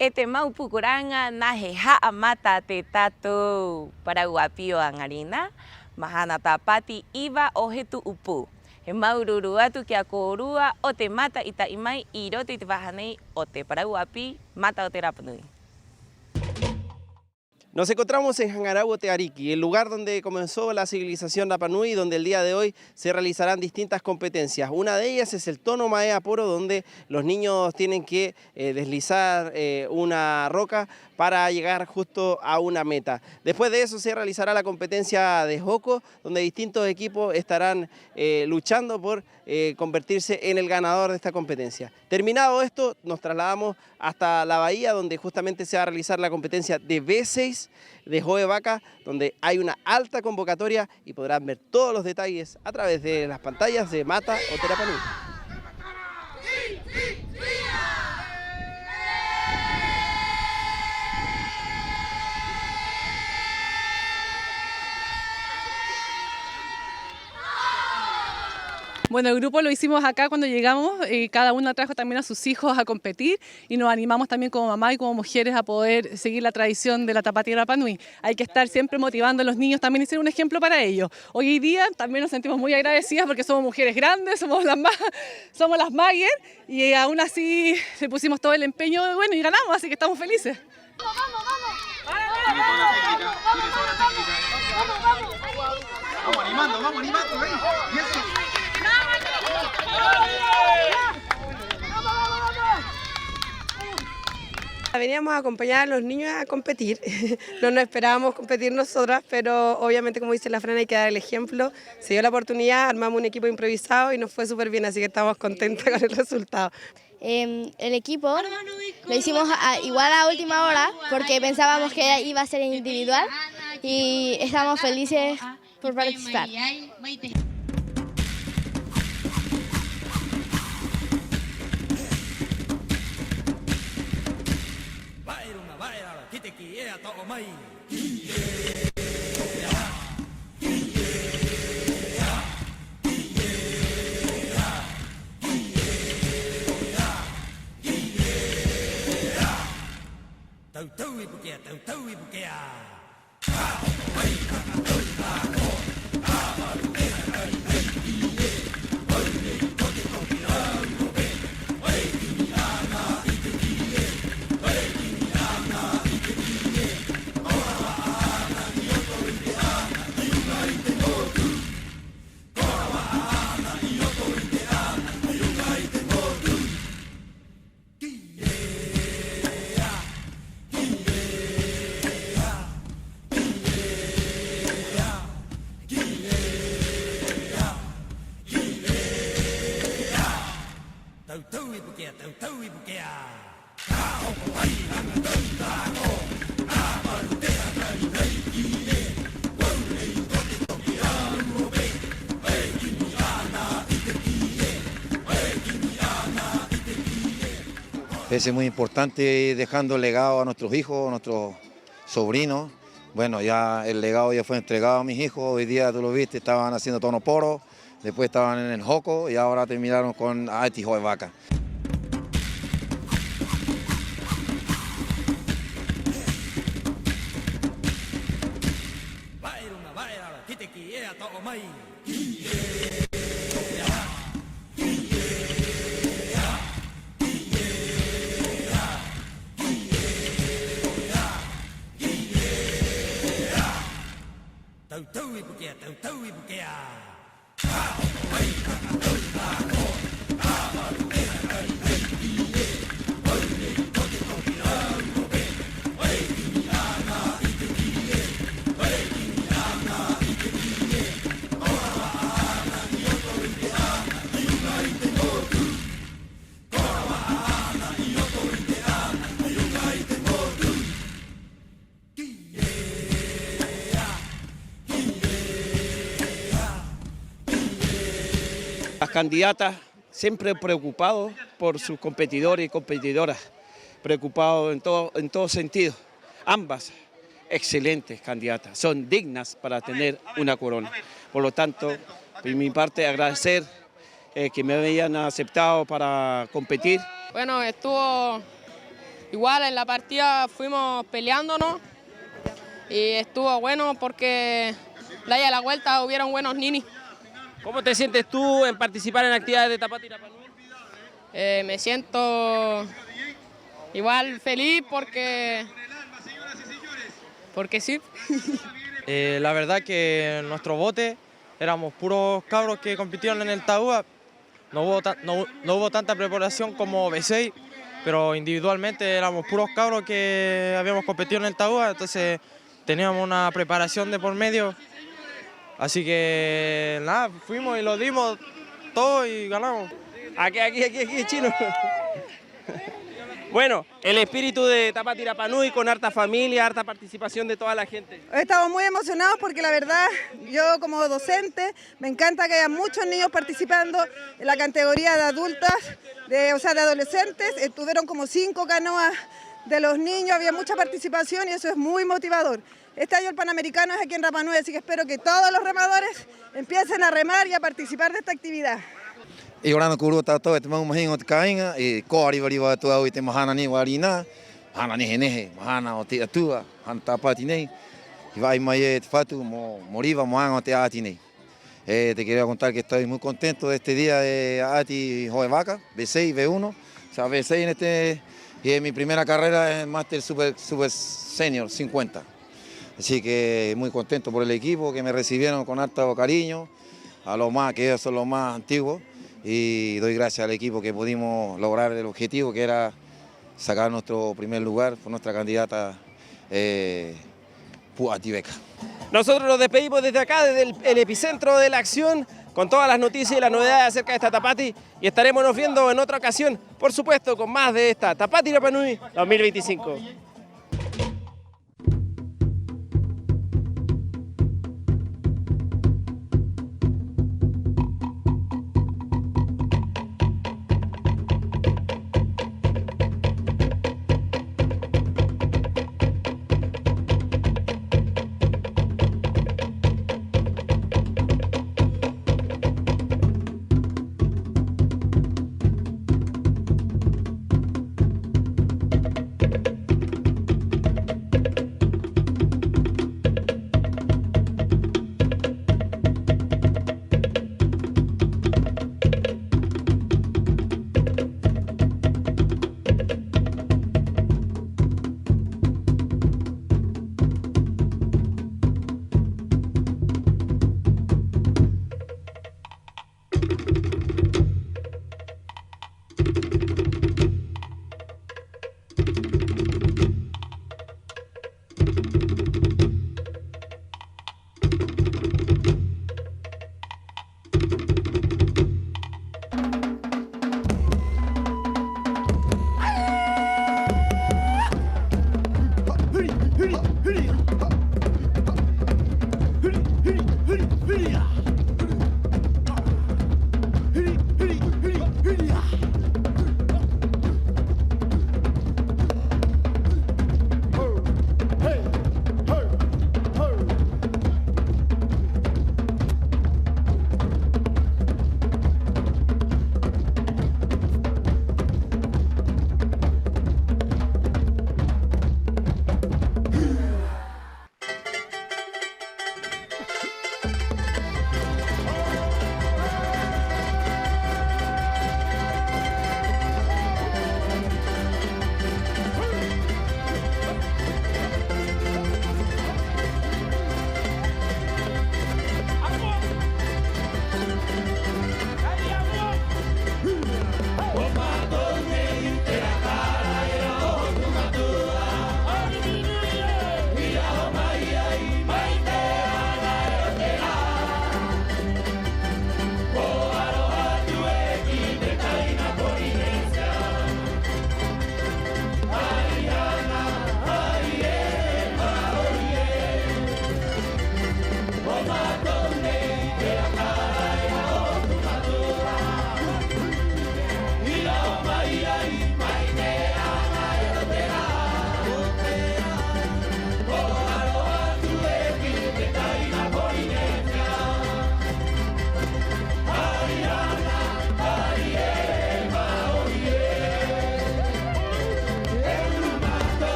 Etemaupukuranga najeha mata te tato para guapio angarina, mahana tapati iba ojetu upu. Emaururu que acorua o te mata ita imai irote te bajanei o te para guapi mata o terapanui. Nos encontramos en Jangarahue Teariki, el lugar donde comenzó la civilización Rapanui, donde el día de hoy se realizarán distintas competencias. Una de ellas es el Tono Maea Poro, donde los niños tienen que deslizar una roca para llegar justo a una meta. Después de eso se realizará la competencia de Joko, donde distintos equipos estarán luchando por convertirse en el ganador de esta competencia. Terminado esto, nos trasladamos hasta la bahía, donde justamente se va a realizar la competencia de V6 de Joe Vaca, donde hay una alta convocatoria y podrán ver todos los detalles a través de las pantallas de Mata o Terapanui. Bueno, el grupo lo hicimos acá cuando llegamos, cada una trajo también a sus hijos a competir y nos animamos también como mamá y como mujeres a poder seguir la tradición de la tapatía Rapanui. Hay que estar siempre motivando a los niños también y ser un ejemplo para ellos. Hoy día también nos sentimos muy agradecidas porque somos mujeres grandes, somos las Mayer y aún así le pusimos todo el empeño bueno, y ganamos, así que estamos felices. Vamos animando, ¿eh? Y eso. Veníamos a acompañar a los niños a competir, no nos esperábamos competir nosotras, pero obviamente como dice la Fran hay que dar el ejemplo, se dio la oportunidad, armamos un equipo improvisado y nos fue súper bien, así que estamos contentas con el resultado. El equipo lo hicimos igual a última hora porque pensábamos que iba a ser individual y estamos felices por participar. Es muy importante dejando el legado a nuestros hijos, a nuestros sobrinos. Bueno, ya el legado ya fue entregado a mis hijos, hoy día tú lo viste, estaban haciendo tono poro, después estaban en el Joko y ahora terminaron con Aeti Joe Vaca. Las candidatas siempre preocupados por sus competidores y competidoras, preocupados en todo sentido. Ambas excelentes candidatas, son dignas para tener una corona. Por lo tanto, por mi parte agradecer que me hayan aceptado para competir. Bueno, estuvo Igual en la partida fuimos peleándonos y estuvo bueno porque la ida de la vuelta hubieron buenos ninis. ¿Cómo te sientes tú en participar en actividades de Tapati Rapanui? Me siento igual feliz porque sí. La verdad que en nuestro bote éramos puros cabros que compitieron en el TAUA. No hubo tanta preparación como B6, pero individualmente éramos puros cabros que habíamos competido en el TAUA, entonces teníamos una preparación de por medio. Así que nada, fuimos y lo dimos todo y ganamos. Aquí, chino. Bueno, el espíritu de Tapati Rapanui con harta familia, harta participación de toda la gente. Estamos muy emocionados porque la verdad, yo como docente, me encanta que haya muchos niños participando en la categoría de adultas, de adolescentes. Estuvieron como 5 canoas de los niños, había mucha participación y eso es muy motivador. Este año el Panamericano es aquí en Rapanui, así que espero que todos los remadores empiecen a remar y a participar de esta actividad. Y ahora no cubro todo este más imagino te caen y coari variva tu hoy te mahana ni warina mahana ni geneje mahana o te atua han tapati nei y vai mai fatu moriva moan te atine. Te quería contar que estoy muy contento de este día de Ati Joevaca, B6, B1, o sea B6 en este y es mi primera carrera en Master Super Senior 50. Así que muy contento por el equipo que me recibieron con harto cariño, a los más que ellos son los más antiguos. Y doy gracias al equipo que pudimos lograr el objetivo que era sacar nuestro primer lugar por nuestra candidata Puatibeca. Nosotros nos despedimos desde acá, desde el epicentro de la acción, con todas las noticias y las novedades acerca de esta Tapati y estaremos nos viendo en otra ocasión, por supuesto, con más de esta Tapati Rapanui 2025.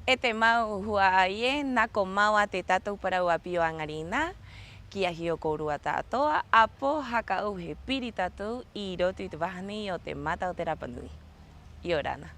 E te mau huaie na komaua te tatou parauapio angarina, kia hio korua tātoa, apo haka au he piri tatou I roto I te wahani o te mata o te Rapanui. I orana.